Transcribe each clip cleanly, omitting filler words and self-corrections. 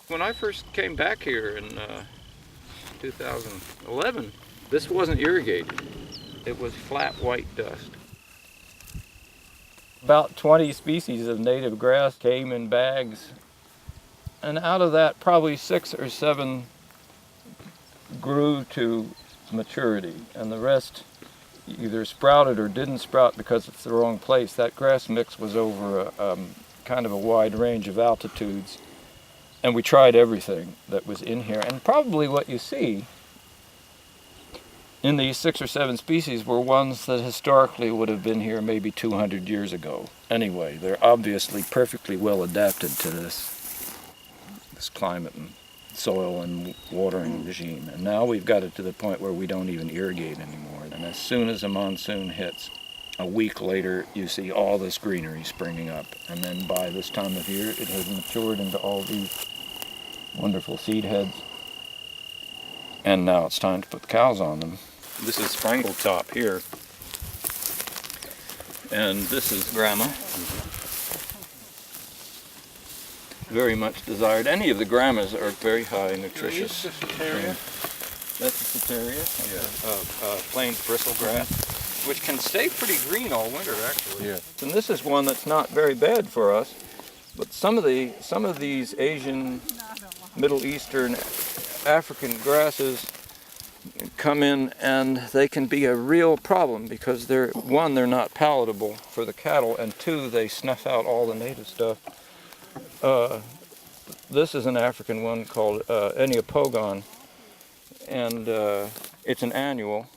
When I first came back here in 2011, this wasn't irrigated. It was flat white dust. About 20 species of native grass came in bags, and out of that probably 6 or 7 grew to maturity, and the rest either sprouted or didn't sprout because it's the wrong place. That grass mix was over kind of a wide range of altitudes, and we tried everything that was in here. And probably what you see in these 6 or 7 species were ones that historically would have been here maybe 200 years ago. Anyway, they're obviously perfectly well adapted to this climate and soil and watering regime. And now we've got it to the point where we don't even irrigate anymore. And as soon as a monsoon hits, a week later you see all this greenery springing up. And then by this time of year it has matured into all these wonderful seed heads. And now it's time to put the cows on them. This is Spangled Top here. And this is Grama. Very much desired. Any of the Gramas are very high nutritious. That's a Soteria, plain bristlegrass, which can stay pretty green all winter actually. Yeah. And this is one that's not very bad for us, but some of these Asian, Middle Eastern, African grasses come in and they can be a real problem because they're not palatable for the cattle, and 2, they snuff out all the native stuff. This is an African one called Enneapogon, and it's an annual,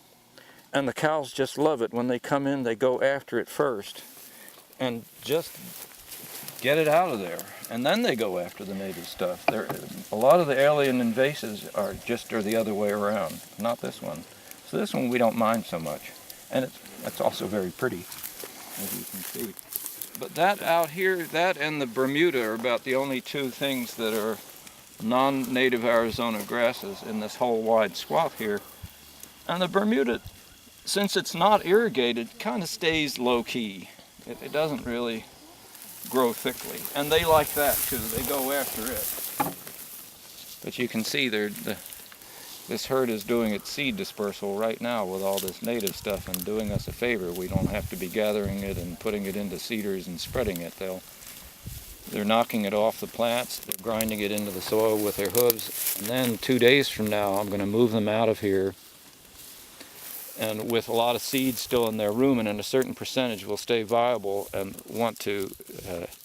and the cows just love it. When they come in, they go after it first and just get it out of there, and then they go after the native stuff. A lot of the alien invasives are the other way around, not this one. So this one we don't mind so much, and it's also very pretty, as you can see. But that out here, that and the Bermuda are about the only 2 things that are non-native Arizona grasses in this whole wide swath here. And the Bermuda, since it's not irrigated, kind of stays low-key. It doesn't really grow thickly. And they like that too, they go after it. But you can see this herd is doing its seed dispersal right now with all this native stuff and doing us a favor. We don't have to be gathering it and putting it into seeders and spreading it. They're knocking it off the plants, they're grinding it into the soil with their hooves, and then 2 days from now I'm going to move them out of here, and with a lot of seeds still in their rumen, and a certain percentage will stay viable, and want to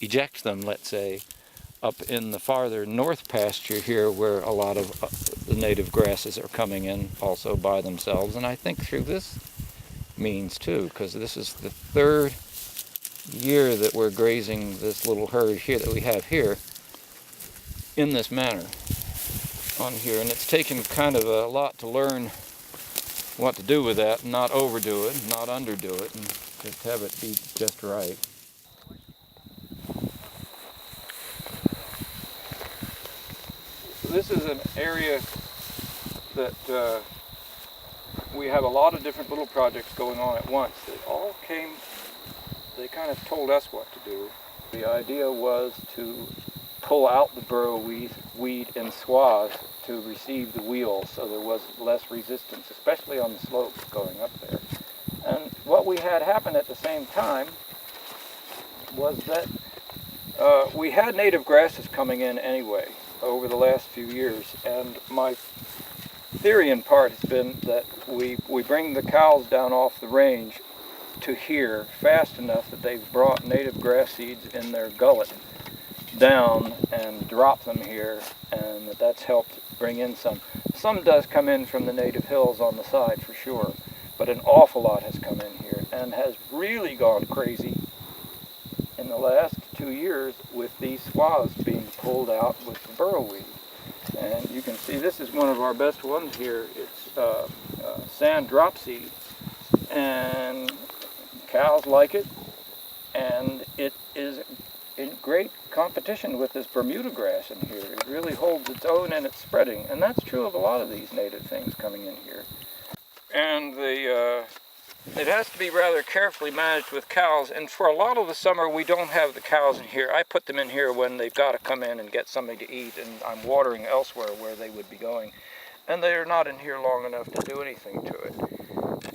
eject them, let's say, up in the farther north pasture here where a lot of the native grasses are coming in also by themselves, and I think through this means too, because this is the 3rd year that we're grazing this little herd here that we have here in this manner on here, and it's taken kind of a lot to learn what to do with that and not overdo it, not underdo it, and just have it be just right. This is an area that we have a lot of different little projects going on at once that all they kind of told us what to do. The idea was to pull out the burrow weed in swaths to receive the wheels so there was less resistance, especially on the slopes going up there. And what we had happen at the same time was that we had native grasses coming in anyway over the last few years, and my theory in part has been that we bring the cows down off the range to here fast enough that they've brought native grass seeds in their gullet down and drop them here, and that's helped bring in some. Some does come in from the native hills on the side for sure, but an awful lot has come in here and has really gone crazy in the last 2 years with these swaths being pulled out with the burrow weed. And you can see this is one of our best ones here. It's sand drop seed, and cows like it, and it is in great competition with this Bermuda grass in here. It really holds its own and it's spreading, and that's true of a lot of these native things coming in here. And the it has to be rather carefully managed with cows, and for a lot of the summer we don't have the cows in here. I put them in here when they've got to come in and get something to eat, and I'm watering elsewhere where they would be going. And they're not in here long enough to do anything to it.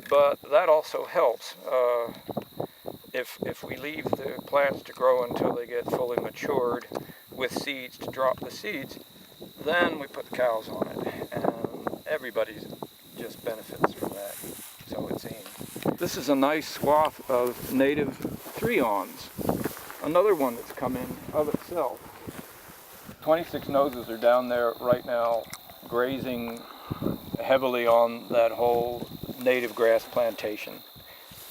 But that also helps. If we leave the plants to grow until they get fully matured with seeds to drop the seeds, then we put the cows on it, and everybody just benefits from that, so it seems. This is a nice swath of native 3-awns, another one that's come in of itself. 26 noses are down there right now grazing heavily on that whole native grass plantation.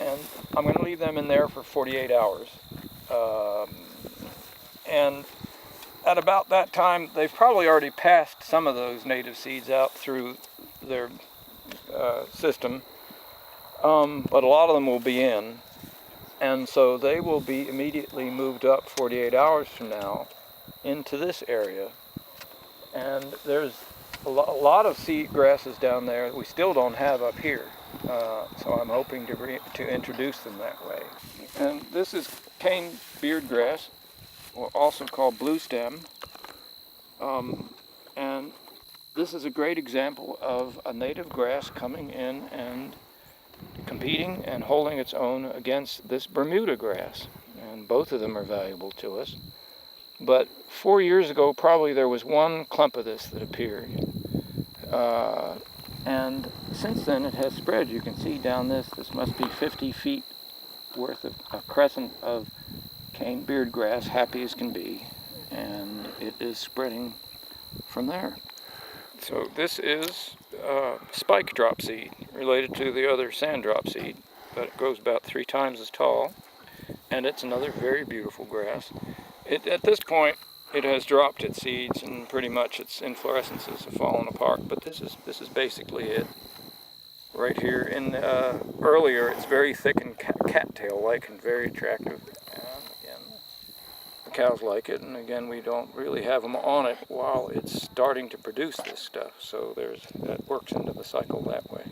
And I'm going to leave them in there for 48 hours. And at about that time, they've probably already passed some of those native seeds out through their system, but a lot of them will be in. And so they will be immediately moved up 48 hours from now into this area. And there's a lot of seed grasses down there that we still don't have up here. So I'm hoping to introduce them that way. And this is cane beardgrass, or also called blue stem. And this is a great example of a native grass coming in and competing and holding its own against this Bermuda grass. And both of them are valuable to us. But 4 years ago, probably there was one clump of this that appeared. And since then it has spread. You can see down this must be 50 feet worth of a crescent of cane beardgrass, happy as can be. And it is spreading from there. So this is spike drop seed, related to the other sand drop seed, but it grows about 3 times as tall. And it's another very beautiful grass. At this point, it has dropped its seeds and pretty much its inflorescences have fallen apart, but this is basically it. Right here, earlier it's very thick and cattail-like and very attractive. And again, the cows like it, and again we don't really have them on it while it's starting to produce this stuff, so that works into the cycle that way.